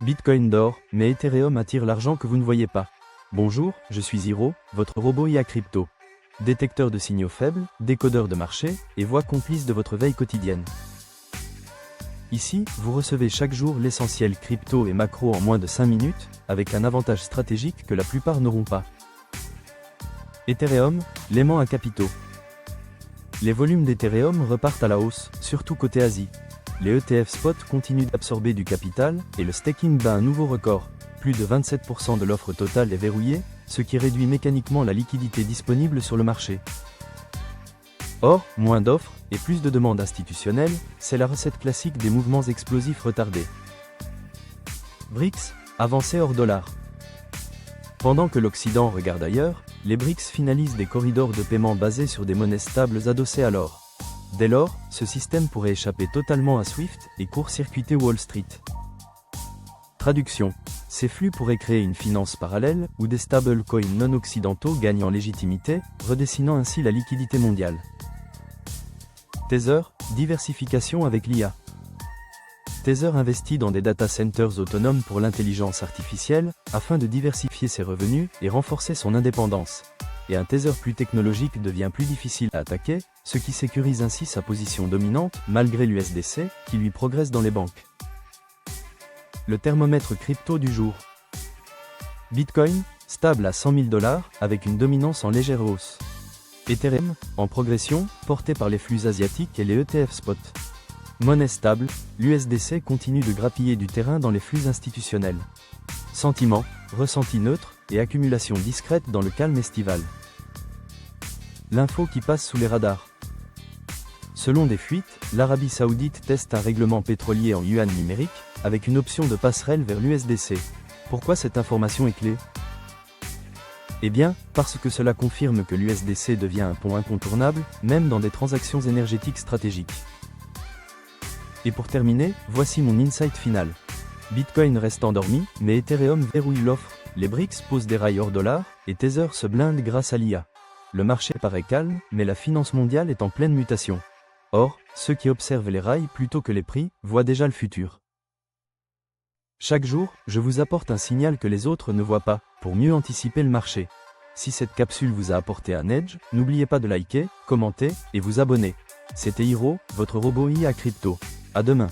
Bitcoin dort, mais Ethereum attire l'argent que vous ne voyez pas. Bonjour, je suis Hiro, votre robot IA crypto. Détecteur de signaux faibles, décodeur de marché, et voix complice de votre veille quotidienne. Ici, vous recevez chaque jour l'essentiel crypto et macro en moins de 5 minutes, avec un avantage stratégique que la plupart n'auront pas. Ethereum, l'aimant à capitaux. Les volumes d'Ethereum repartent à la hausse, surtout côté Asie. Les ETF spot continuent d'absorber du capital, et le staking bat un nouveau record. Plus de 27% de l'offre totale est verrouillée, ce qui réduit mécaniquement la liquidité disponible sur le marché. Or, moins d'offres, et plus de demandes institutionnelles, c'est la recette classique des mouvements explosifs retardés. BRICS, avancée hors dollar. Pendant que l'Occident regarde ailleurs, les BRICS finalisent des corridors de paiement basés sur des monnaies stables adossées à l'or. Dès lors, ce système pourrait échapper totalement à SWIFT et court-circuiter Wall Street. Traduction. Ces flux pourraient créer une finance parallèle, où des stablecoins non occidentaux gagnent en légitimité, redessinant ainsi la liquidité mondiale. Tether, diversification avec l'IA. Tether investit dans des data centers autonomes pour l'intelligence artificielle, afin de diversifier ses revenus et renforcer son indépendance. Et un Tether plus technologique devient plus difficile à attaquer, ce qui sécurise ainsi sa position dominante, malgré l'USDC, qui lui progresse dans les banques. Le thermomètre crypto du jour. Bitcoin, stable à 100 000 $, avec une dominance en légère hausse. Ethereum, en progression, porté par les flux asiatiques et les ETF spot. Monnaie stable, l'USDC continue de grappiller du terrain dans les flux institutionnels. Sentiment, ressenti neutre, et accumulation discrète dans le calme estival. L'info qui passe sous les radars. Selon des fuites, l'Arabie Saoudite teste un règlement pétrolier en yuan numérique, avec une option de passerelle vers l'USDC. Pourquoi cette information est clé ? Eh bien, parce que cela confirme que l'USDC devient un pont incontournable, même dans des transactions énergétiques stratégiques. Et pour terminer, voici mon insight final. Bitcoin reste endormi, mais Ethereum verrouille l'offre, les BRICS posent des rails hors dollar, et Tether se blinde grâce à l'IA. Le marché paraît calme, mais la finance mondiale est en pleine mutation. Or, ceux qui observent les rails plutôt que les prix, voient déjà le futur. Chaque jour, je vous apporte un signal que les autres ne voient pas, pour mieux anticiper le marché. Si cette capsule vous a apporté un edge, n'oubliez pas de liker, commenter, et vous abonner. C'était Hiro, votre robot IA crypto. À demain.